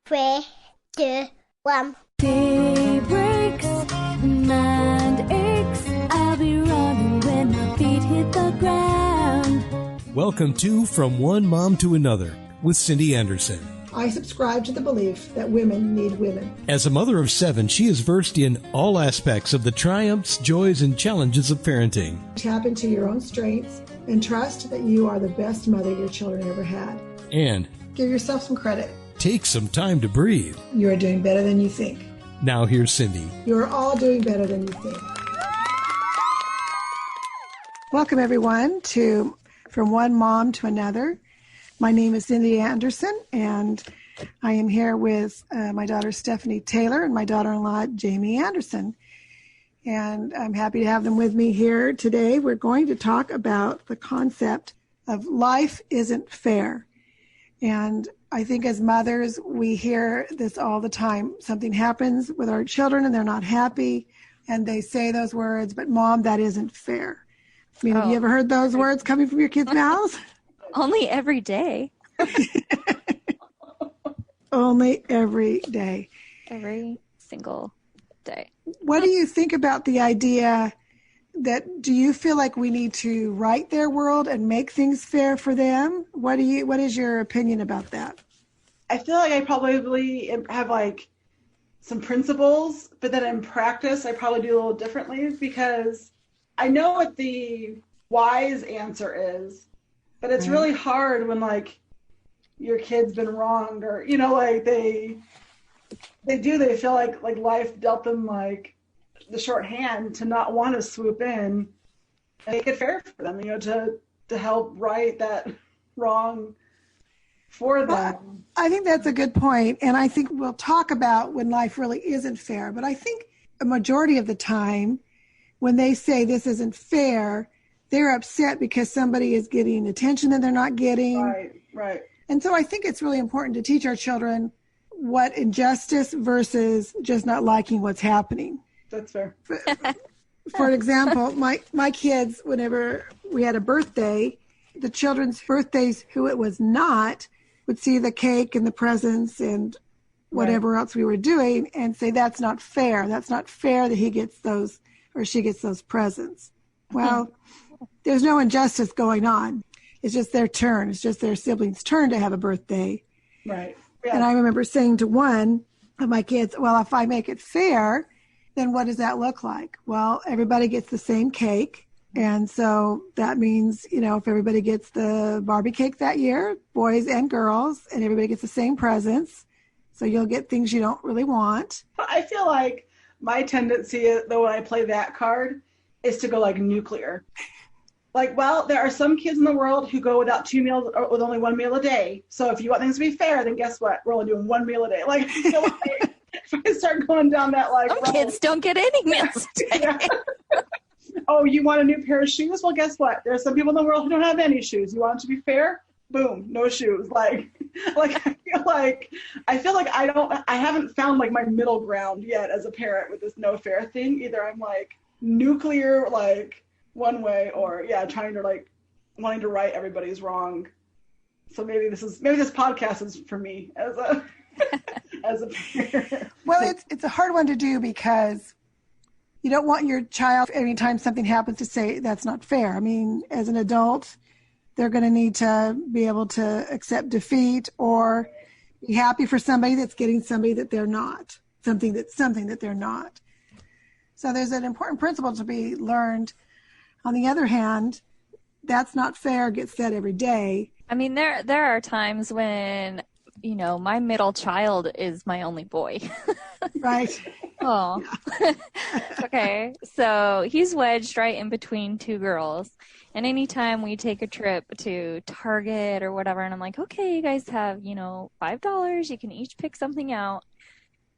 3, 2, 1. Day breaks, mind aches. I'll be running when my feet hit the ground. Welcome to From One Mom to Another with Cindy Anderson. I subscribe to the belief that women need women. As a mother of 7, she is versed in all aspects of the triumphs, joys, and challenges of parenting. Tap into your own strengths and trust that you are the best mother your children ever had. And give yourself some credit. Take some time to breathe. You are doing better than you think. Now here's Cindy. You are all doing better than you think. Welcome, everyone, to From One Mom to Another. My name is Cindy Anderson, and I am here with my daughter Stephanie Taylor and my daughter-in-law Jamie Anderson. And I'm happy to have them with me here today. We're going to talk about the concept of life isn't fair. And I think as mothers, we hear this all the time. Something happens with our children and they're not happy, and they say those words, but Mom, that isn't fair. I mean, have you ever heard those words coming from your kids' mouths? Only every day. Only every day. Every single day. What do you think about the idea that, do you feel like we need to write their world and make things fair for them? What is your opinion about that? I feel like I probably have like some principles, but then in practice, I probably do a little differently because I know what the wise answer is. But it's really hard when, like, your kid's been wronged or, you know, like they feel like life dealt them, like, the short hand to not want to swoop in and make it fair for them, you know, to help right that wrong for them. Well, I think that's a good point. And I think we'll talk about when life really isn't fair. But I think a majority of the time when they say this isn't fair, they're upset because somebody is getting attention that they're not getting. Right. And so I think it's really important to teach our children what injustice versus just not liking what's happening. That's fair. For example, my kids, whenever we had a birthday, the children's birthdays, who it was not, would see the cake and the presents and whatever else we were doing and say, that's not fair. That's not fair that he gets those or she gets those presents. Well, there's no injustice going on. It's just their turn. It's just their siblings' turn to have a birthday. Right. Yeah. And I remember saying to one of my kids, well, if I make it fair, then what does that look like? Well, everybody gets the same cake. And so that means, you know, if everybody gets the Barbie cake that year, boys and girls, and everybody gets the same presents, so you'll get things you don't really want. I feel like my tendency, though, when I play that card, is to go like nuclear. Like, well, there are some kids in the world who go without 2 meals or with only 1 meal a day. So if you want things to be fair, then guess what? We're only doing 1 meal a day. Like, you know, like if I start going down that, like, some kids don't get any meals a day. Yeah. Oh, you want a new pair of shoes? Well, guess what? There are some people in the world who don't have any shoes. You want it to be fair? Boom, no shoes. Like I feel like I haven't found like my middle ground yet as a parent with this no fair thing. Either I'm like nuclear, like one way, or trying to like wanting to right everybody's wrong. So maybe this podcast is for me as a as a parent. Well, it's a hard one to do because you don't want your child anytime something happens to say that's not fair. I mean, as an adult, they're going to need to be able to accept defeat or be happy for somebody that's getting somebody that they're not, something that they're not. So there's an important principle to be learned. On the other hand, that's not fair gets said every day. I mean, there are times when, you know, my middle child is my only boy. Right. Oh. Okay. So he's wedged right in between two girls. And anytime we take a trip to Target or whatever, and I'm like, okay, you guys have, you know, $5. You can each pick something out.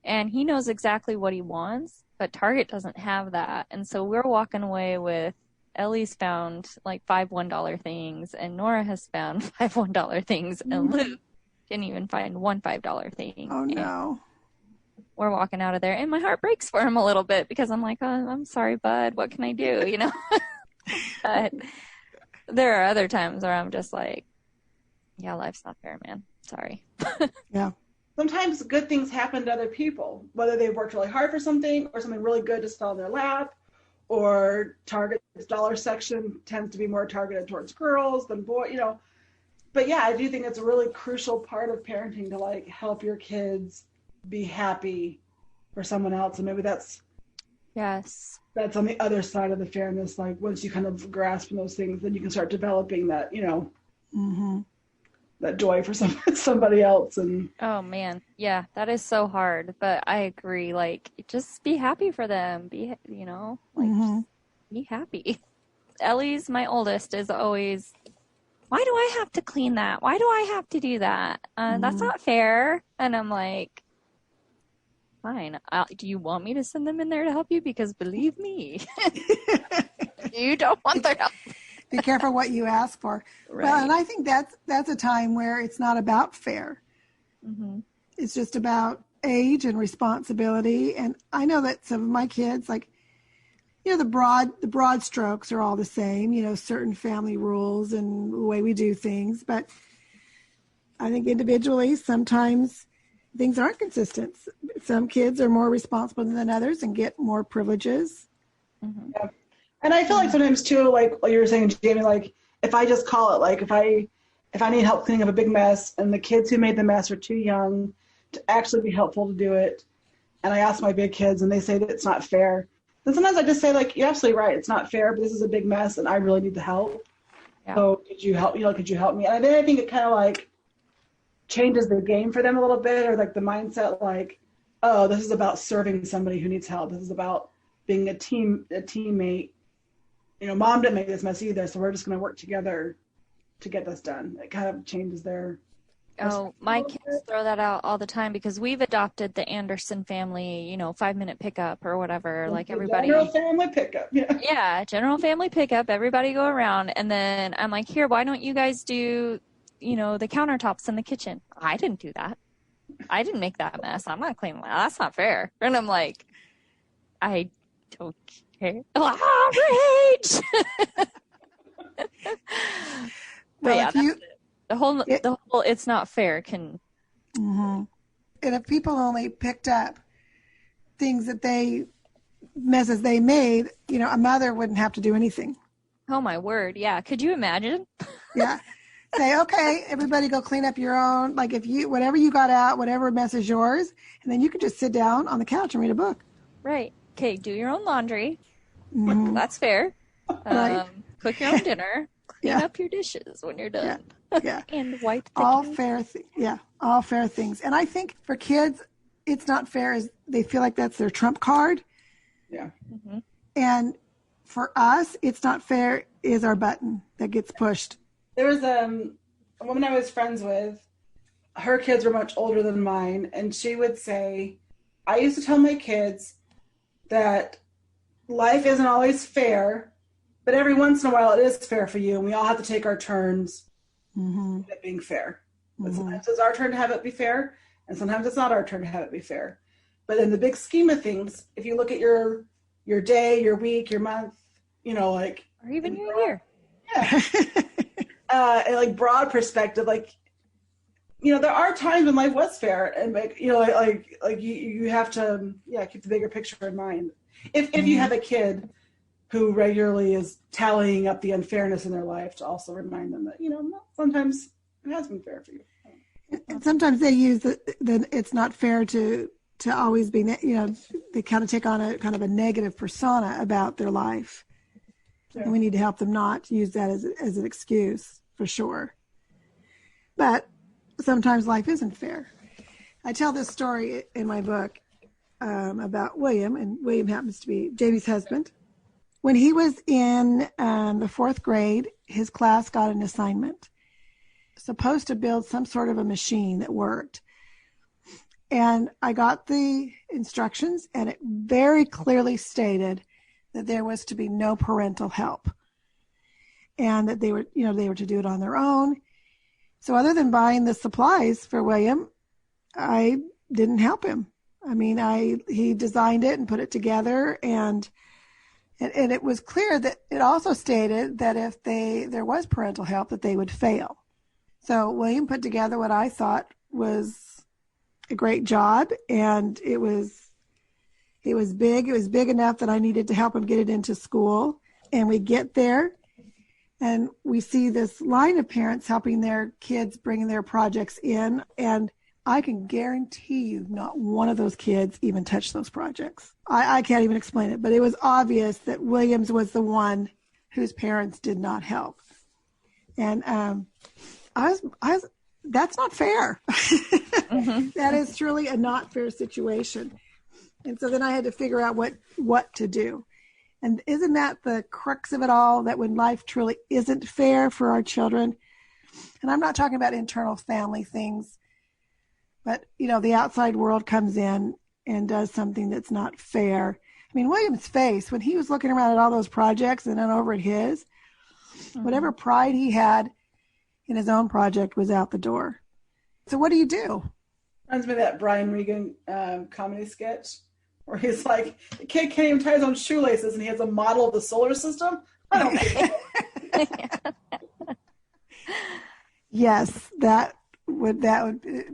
And he knows exactly what he wants, but Target doesn't have that. And so we're walking away with, Ellie's found like 5 $1 things, and Nora has found 5 $1 things, and Luke didn't even find one $5 thing. Oh, no. We're walking out of there, and my heart breaks for him a little bit because I'm like, oh, I'm sorry, bud. What can I do? You know? But there are other times where I'm just like, yeah, life's not fair, man. Sorry. Yeah. sometimes good things happen to other people, whether they've worked really hard for something or something really good just fell in their lap, or Target's dollar section tends to be more targeted towards girls than boys, But yeah, I do think it's a really crucial part of parenting to like help your kids be happy for someone else. And maybe that's on the other side of the fairness. Like once you kind of grasp those things, then you can start developing that, that joy for somebody else. And Oh man, yeah, that is so hard, but I agree. Like, just be happy for them. Be be happy. Ellie's, my oldest, is always, why do I have to clean that? Why do I have to do that? That's not fair. And I'm like, fine. Do you want me to send them in there to help you? Because believe me, you don't want their help. Be careful what you ask for. Right. Well, and I think that's a time where it's not about fair. Mm-hmm. It's just about age and responsibility. And I know that some of my kids, like, the broad strokes are all the same, certain family rules and the way we do things. But I think individually, sometimes things aren't consistent. Some kids are more responsible than others and get more privileges. Mm-hmm. Yeah. And I feel like sometimes too, like you were saying, Jamie, like if I just call it, like if I need help cleaning up a big mess and the kids who made the mess are too young to actually be helpful to do it, and I ask my big kids and they say that it's not fair, then sometimes I just say, like, you're absolutely right, it's not fair, but this is a big mess and I really need the help. Yeah. So could you help me? And then I think it kind of like changes the game for them a little bit, or like the mindset, like, oh, this is about serving somebody who needs help. This is about being a teammate. Mom didn't make this mess either, so we're just going to work together to get this done. It kind of changes their... Oh, my kids throw that out all the time because we've adopted the Anderson family, 5-minute pickup or whatever. Like everybody. General family pickup, yeah. Yeah, general family pickup. Everybody go around. And then I'm like, here, why don't you guys do, the countertops in the kitchen? I didn't do that. I didn't make that mess. I'm not cleaning that. That's not fair. And I'm like, I don't care. Rage! But yeah, the whole it's not fair can. Mm-hmm. And if people only picked up things messes they made, a mother wouldn't have to do anything. Oh my word! Yeah, could you imagine? Yeah. Say, okay, everybody go clean up your own. Like whatever you got out, whatever mess is yours, and then you could just sit down on the couch and read a book. Right. Okay. Do your own laundry. Mm-hmm. That's fair. Right. Cook your own dinner. Clean up your dishes when you're done. Yeah. And wipe the all couch. fair. All fair things. And I think for kids, it's not fair as they feel like that's their trump card. Yeah. Mm-hmm. And for us, it's not fair is our button that gets pushed. There was a woman I was friends with. Her kids were much older than mine, and she would say, I used to tell my kids that life isn't always fair, but every once in a while it is fair for you, and we all have to take our turns at being fair. But sometimes it's our turn to have it be fair, and sometimes it's not our turn to have it be fair. But in the big scheme of things, if you look at your day, your week, your month, like... Or even your year. Yeah. And like broad perspective, like, there are times when life was fair, and like, you have to, keep the bigger picture in mind. If you have a kid who regularly is tallying up the unfairness in their life, to also remind them that, sometimes it has been fair for you. And sometimes they use the it's not fair to always be, they kind of take on a kind of a negative persona about their life. Yeah. And we need to help them not use that as an excuse, for sure. But sometimes life isn't fair. I tell this story in my book about William, and William happens to be Jamie's husband. When he was in the 4th grade, his class got an assignment, supposed to build some sort of a machine that worked. And I got the instructions, and it very clearly stated that there was to be no parental help, and that they were to do it on their own. So other than buying the supplies for William, I didn't help him. I mean, he designed it and put it together, and it was clear that it also stated that if there was parental help, that they would fail. So William put together what I thought was a great job, and it was big. It was big enough that I needed to help him get it into school. And we get there, and we see this line of parents helping their kids bringing their projects in. And I can guarantee you not one of those kids even touched those projects. I can't even explain it, but it was obvious that Williams was the one whose parents did not help. And that's not fair. Mm-hmm. That is truly a not fair situation. And so then I had to figure out what to do. And isn't that the crux of it all, that when life truly isn't fair for our children, and I'm not talking about internal family things, but, the outside world comes in and does something that's not fair. I mean, William's face, when he was looking around at all those projects and then over at his, whatever pride he had in his own project was out the door. So what do you do? Reminds me of that Brian Regan comedy sketch where he's like, the kid can't even tie his own shoelaces and he has a model of the solar system. I don't know. Yes, that would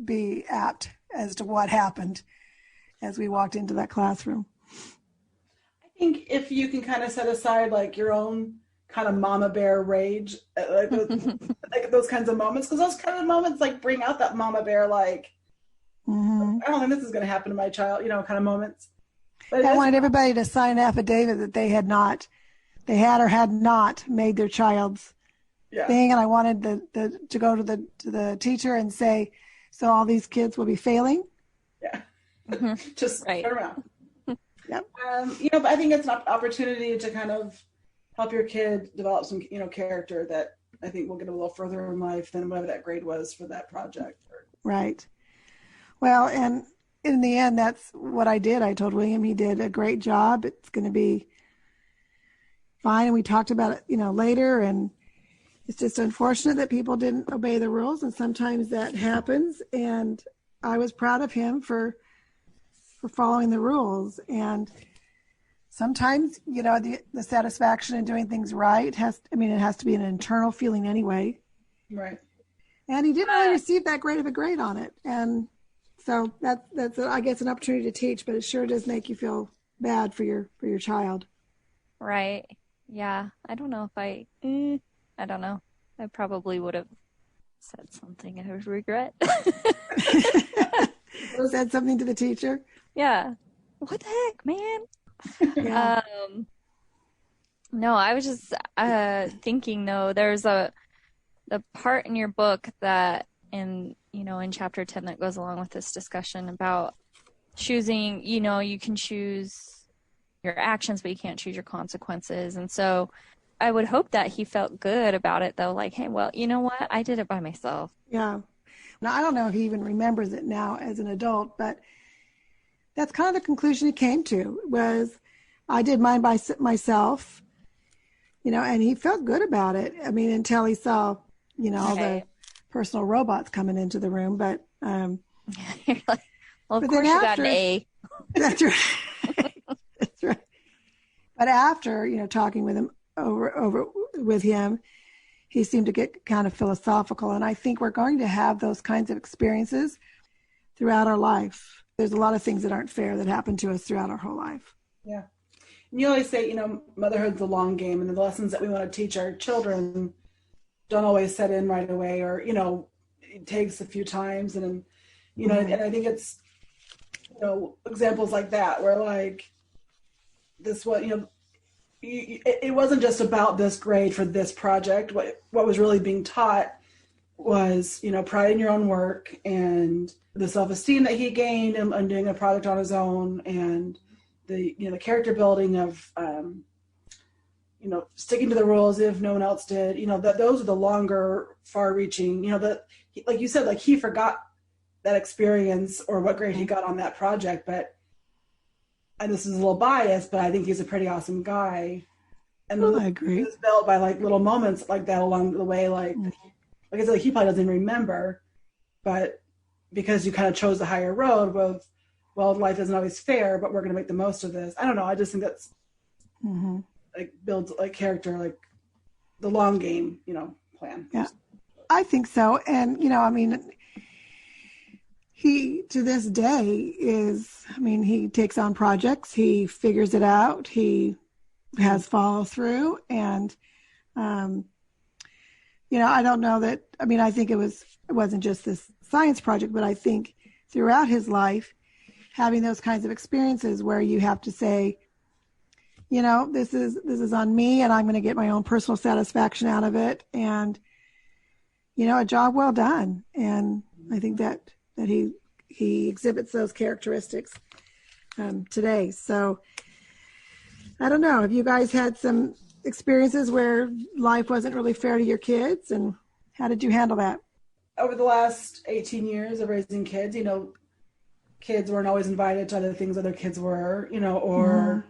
be apt as to what happened as we walked into that classroom. I think if you can kind of set aside like your own kind of mama bear rage, like those kinds of moments, because those kind of moments like bring out that mama bear, like, I don't think this is going to happen to my child, kind of moments. But I wanted everybody to sign an affidavit that they had or had not made their child's thing, and I wanted to go to the teacher and say, so all these kids will be failing. Yeah, just turn around. Yep. But I think it's an opportunity to kind of help your kid develop some, character that I think will get a little further in life than whatever that grade was for that project. Right. Well, and in the end, that's what I did. I told William he did a great job. It's going to be fine. And we talked about it, later. And it's just unfortunate that people didn't obey the rules. And sometimes that happens. And I was proud of him for following the rules. And sometimes, the satisfaction in doing things right it has to be an internal feeling anyway. Right. And he didn't really receive that great of a grade on it. And so that's I guess an opportunity to teach, but it sure does make you feel bad for your child. Right. Yeah. I don't know if I don't know. I probably would have said something I would regret. Said something to the teacher? Yeah. What the heck, man? Yeah. No, I was just thinking though, there's the part in your book that in chapter 10 that goes along with this discussion about choosing, you can choose your actions, but you can't choose your consequences. And so I would hope that he felt good about it though. Like, hey, well, you know what? I did it by myself. Yeah. Now, I don't know if he even remembers it now as an adult, but that's kind of the conclusion he came to was I did mine by myself, and he felt good about it. I mean, until he saw, all the personal robots coming into the room, but You're like, well, of but course you got after, an A. That's right. That's right. But after, talking with him over with him, he seemed to get kind of philosophical. And I think we're going to have those kinds of experiences throughout our life. There's a lot of things that aren't fair that happen to us throughout our whole life. Yeah. And you always say, motherhood's a long game, and the lessons that we want to teach our children don't always set in right away, or, it takes a few times. And, and I think it's, examples like that where like this, it wasn't just about this grade for this project. What was really being taught was, pride in your own work and the self-esteem that he gained and doing a project on his own, and the, the character building of, sticking to the rules if no one else did, that those are the longer, far-reaching, that, like you said, like he forgot that experience or what grade he got on that project, but, and this is a little biased, but I think he's a pretty awesome guy. And I agree. It's built by like little moments like that along the way, like I said, he probably doesn't remember, but because you kind of chose the higher road with, well, life isn't always fair, but we're going to make the most of this. I don't know. I just think that's like builds like character, like the long game, plan. Yeah, I think so. And, he, to this day, he takes on projects, he figures it out, he has follow through. And, I don't know that, I think it wasn't just this science project, but I think throughout his life, having those kinds of experiences where you have to say, this is on me, and I'm going to get my own personal satisfaction out of it. And, a job well done. And I think that he exhibits those characteristics today. So I don't know. Have you guys had some experiences where life wasn't really fair to your kids, and how did you handle that? Over the last 18 years of raising kids, kids weren't always invited to other things other kids were, or,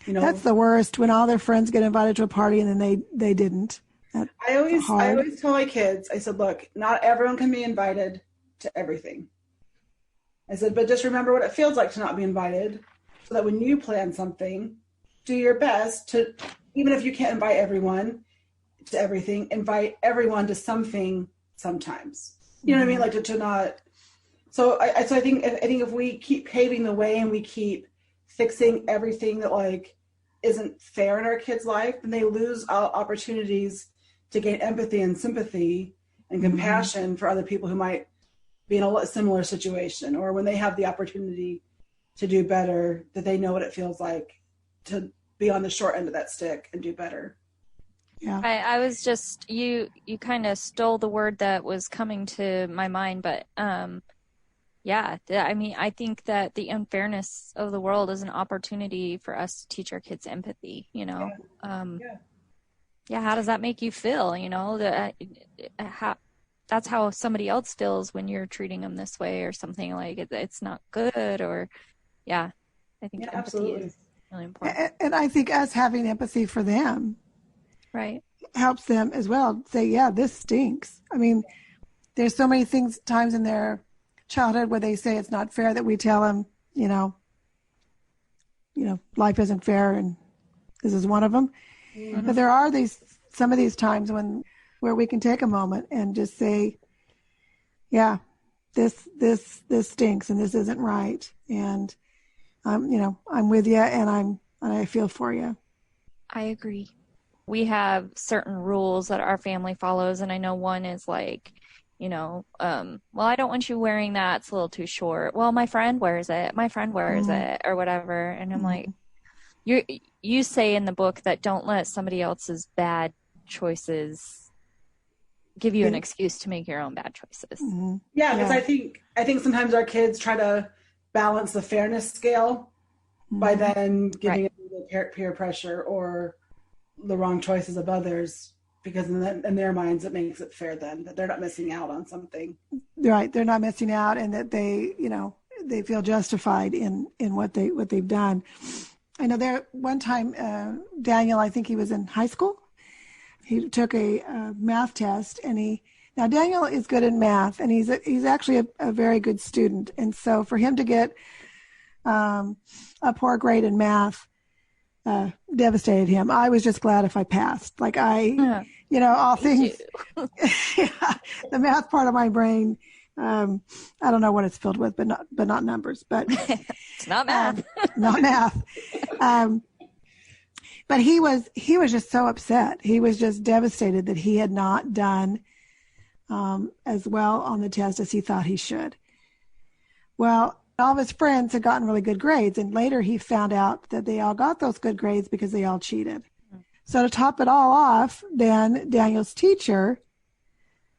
That's the worst, when all their friends get invited to a party and then they didn't. I always tell my kids, I said, look, not everyone can be invited to everything. I said, but just remember what it feels like to not be invited, so that when you plan something, do your best to, even if you can't invite everyone to everything, invite everyone to something sometimes. You know what I mean? Like to not. So I think if we keep paving the way and we keep fixing everything that isn't fair in our kids' life, then they lose opportunities to gain empathy and sympathy and compassion for other people who might be in a similar situation, or when they have the opportunity to do better, that they know what it feels like to be on the short end of that stick and do better. Yeah. I was just, you kind of stole the word that was coming to my mind, but yeah, I think that the unfairness of the world is an opportunity for us to teach our kids empathy, Yeah, how does that make you feel? That's how somebody else feels when you're treating them this way or something, like it's not good, or I think empathy absolutely is really important. And I think us having empathy for them right helps them as well say, yeah, this stinks. There's so many times in their childhood where they say it's not fair, that we tell them, life isn't fair, and this is one of them. Mm-hmm. But there are some of these times where we can take a moment and just say, yeah, this stinks, and this isn't right. And I'm with you, and I feel for you. I agree. We have certain rules that our family follows, and I know one is well, I don't want you wearing that. It's a little too short. Well, my friend wears it. Or whatever. And I'm like, you say in the book that don't let somebody else's bad choices give you an excuse to make your own bad choices. Mm-hmm. Yeah, because I think sometimes our kids try to balance the fairness scale by then giving peer pressure or the wrong choices of others, because in their minds it makes it fair then, that they're not missing out on something. Right, they're not missing out, and that they feel justified in what they've done. I know there one time, Daniel, I think he was in high school. He took a math test, and now Daniel is good in math, and he's actually a very good student. And so for him to get a poor grade in math devastated him. I was just glad if I passed. All things, the math part of my brain, I don't know what it's filled with, but not numbers. But it's not math. Not math. But he was just so upset. He was just devastated that he had not done as well on the test as he thought he should. Well, all of his friends had gotten really good grades, and later he found out that they all got those good grades because they all cheated. So to top it all off, then Daniel's teacher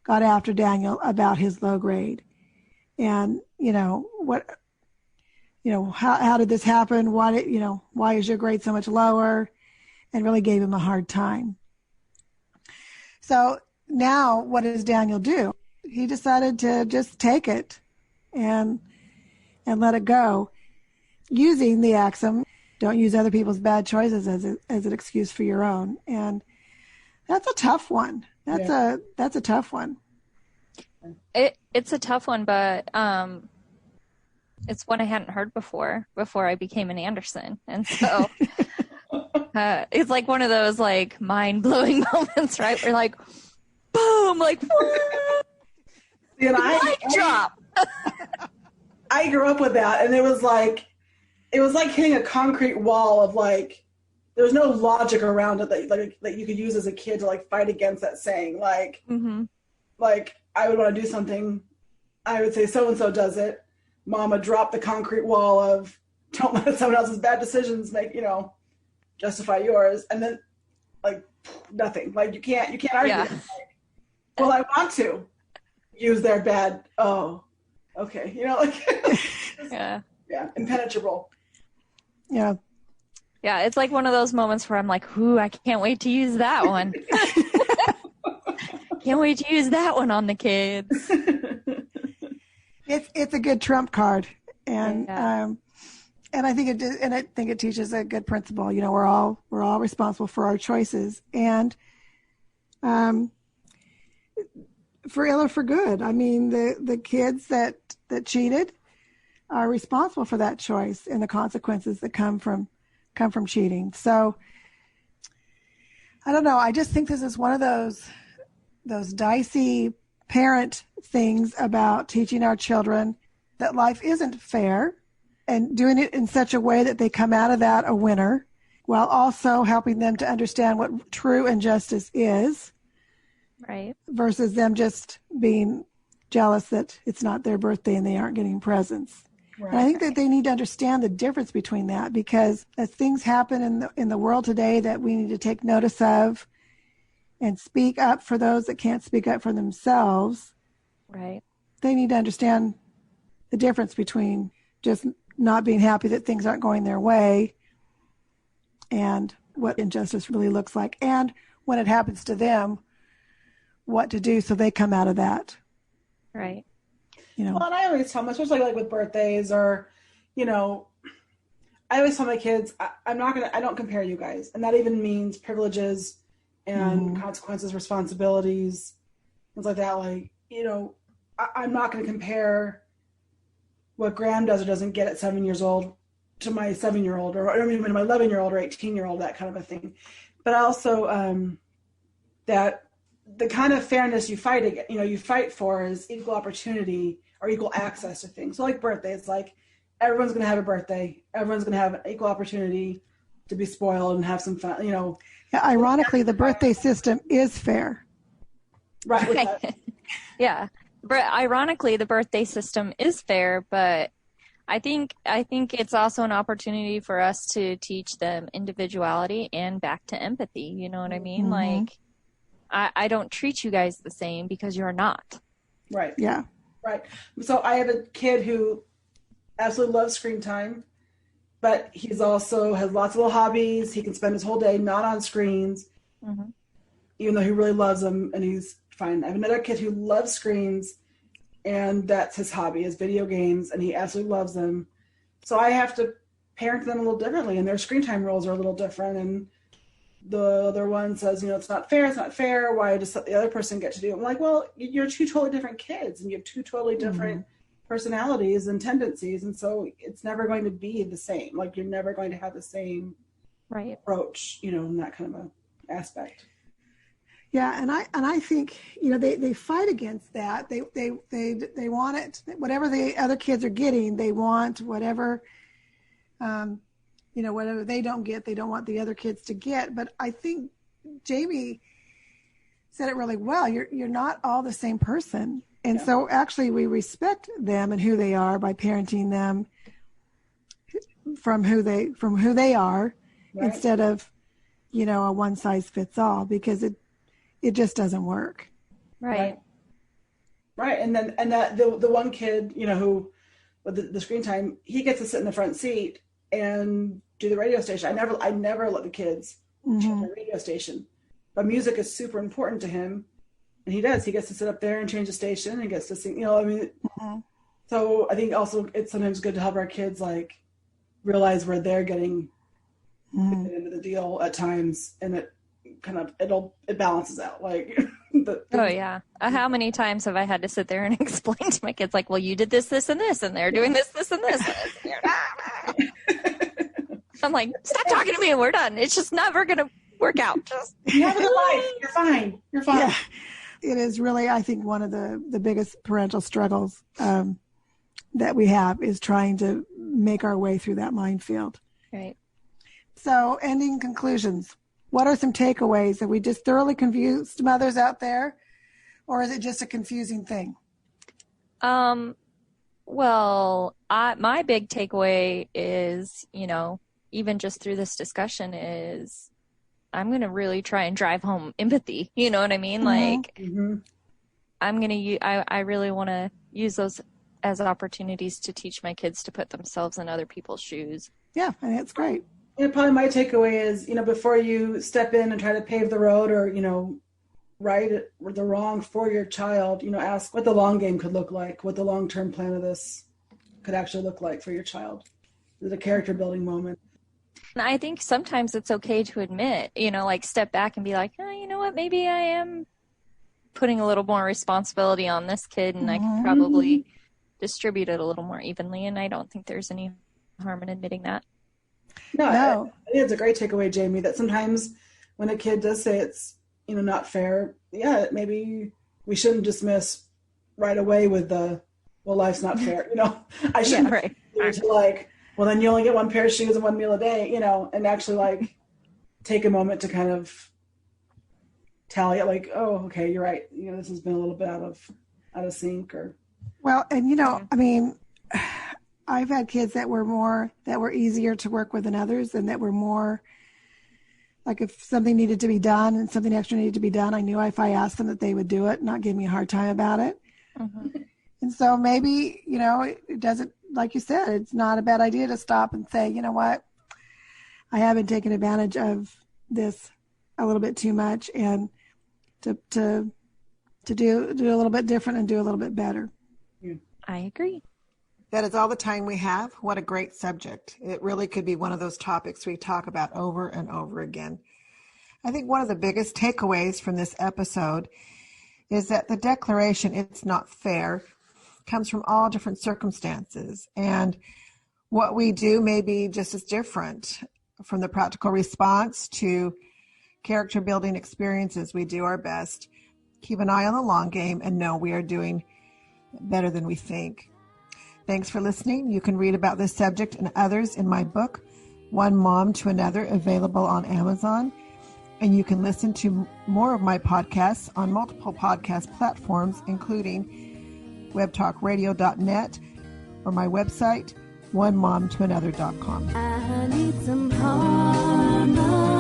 got after Daniel about his low grade. And, how did this happen? Why is your grade so much lower? And really gave him a hard time. So now what does Daniel do? He decided to just take it and let it go, using the axiom, don't use other people's bad choices as an excuse for your own. And that's a tough one. That's a tough one. It's a tough one, but it's one I hadn't heard before I became an Anderson. And so it's like one of those mind-blowing moments, right? We're like, boom, like, mic drop. I grew up with that, and it was like hitting a concrete wall of like, there's no logic around it that you could use as a kid to like fight against that saying. Like, like I would want to do something, I would say so and so does it. Mama dropped the concrete wall of don't let someone else's bad decisions make justify yours, and then like nothing. Like you can't argue. Yeah. Like, well, I want to use their bad. Oh, okay. Like Yeah. yeah, impenetrable. Yeah. Yeah, it's like one of those moments where I'm like, ooh, I can't wait to use that one. Can't wait to use that one on the kids. It's a good trump card, and Yeah. and I think it teaches a good principle. We're all responsible for our choices, and for ill or for good. I mean, the kids that cheated are responsible for that choice and the consequences that come from cheating. So I don't know. I just think this is one of those dicey parent things about teaching our children that life isn't fair and doing it in such a way that they come out of that a winner, while also helping them to understand what true injustice is, Right. versus them just being jealous that it's not their birthday and they aren't getting presents. Right. And I think that they need to understand the difference between that, because as things happen in the world today that we need to take notice of and speak up for those that can't speak up for themselves, Right. they need to understand the difference between just not being happy that things aren't going their way and what injustice really looks like. And when it happens to them, what to do so they come out of that. Right. Well, and I always tell them, especially like with birthdays or, I always tell my kids, I don't compare you guys. And that even means privileges and consequences, responsibilities, things like that. Like, I'm not going to compare what Graham does or doesn't get at 7 years old to my 7-year-old, or my 11-year-old or 18-year-old, that kind of a thing. But also that the kind of fairness you fight for is equal opportunity or equal access to things. So like birthdays, like everyone's going to have a birthday. Everyone's going to have an equal opportunity to be spoiled and have some fun, Yeah, ironically, the birthday system is fair. Right. Yeah. But ironically, the birthday system is fair, but I think it's also an opportunity for us to teach them individuality and back to empathy. You know what I mean? Like, I don't treat you guys the same because you're not. Right. Yeah. Right. So I have a kid who absolutely loves screen time, but he's also has lots of little hobbies. He can spend his whole day not on screens, even though he really loves them, and he's fine. I have another kid who loves screens, and that's his hobby, is video games, and he absolutely loves them. So I have to parent them a little differently, and their screen time rules are a little different. And the other one says, it's not fair. It's not fair. Why does the other person get to do it? I'm like, well, you're two totally different kids, and you have two totally different personalities and tendencies, and so it's never going to be the same. Like, you're never going to have the same approach, in that kind of a aspect. Yeah, and I think they fight against that. They want it, whatever the other kids are getting. They want whatever whatever they don't get, they don't want the other kids to get. But I think Jamie said it really well. You're not all the same person, and so actually we respect them and who they are by parenting them from who they are, instead of a one size fits all, because it just doesn't work. Right. And then the one kid, who with the screen time, he gets to sit in the front seat and do the radio station. I never let the kids change the radio station, but music is super important to him, and he does. He gets to sit up there and change the station and gets to sing. So I think also it's sometimes good to help our kids like realize where they're getting into the deal at times, and it kind of it balances out. Like how many times have I had to sit there and explain to my kids, like, well, you did this, and this, and they're doing this, and this. I'm like, stop talking to me and we're done. It's just never gonna work out. You have a good life. You're fine. Yeah. It is really, I think, one of the biggest parental struggles that we have is trying to make our way through that minefield. Right. So, ending conclusions. What are some takeaways? Have we just thoroughly confused mothers out there, or is it just a confusing thing? Well, my big takeaway is, even just through this discussion is I'm going to really try and drive home empathy. You know what I mean? Like, I really want to use those as opportunities to teach my kids to put themselves in other people's shoes. Yeah, I think it's great. And probably my takeaway is, before you step in and try to pave the road or, right or the wrong for your child, ask what the long game could look like, what the long-term plan of this could actually look like for your child. Is it a character building moment? And I think sometimes it's okay to admit, like step back and be like, oh, you know what, maybe I am putting a little more responsibility on this kid and I could probably distribute it a little more evenly. And I don't think there's any harm in admitting that. No. I think it's a great takeaway, Jamie, that sometimes when a kid does say it's, not fair, maybe we shouldn't dismiss right away with well, life's not fair. I shouldn't to like, well, then you only get one pair of shoes and one meal a day, and actually like take a moment to kind of tally it like, oh, okay, you're right. This has been a little bit out of sync or. Well, and I mean, I've had kids that were easier to work with than others, and that were more like if something needed to be done and something extra needed to be done, I knew if I asked them that they would do it, not give me a hard time about it. Mm-hmm. And so maybe, it doesn't, like you said, it's not a bad idea to stop and say, you know what, I haven't taken advantage of this a little bit too much, and to do a little bit different and do a little bit better. I agree. That is all the time we have. What a great subject. It really could be one of those topics we talk about over and over again. I think one of the biggest takeaways from this episode is that the declaration, it's not fair, comes from all different circumstances. And what we do may be just as different, from the practical response to character building experiences. We do our best, keep an eye on the long game, and know we are doing better than we think. Thanks for listening. You can read about this subject and others in my book, One Mom to Another, available on Amazon. And you can listen to more of my podcasts on multiple podcast platforms, including webtalkradio.net or my website, onemomtoanother.com. I need some harmony.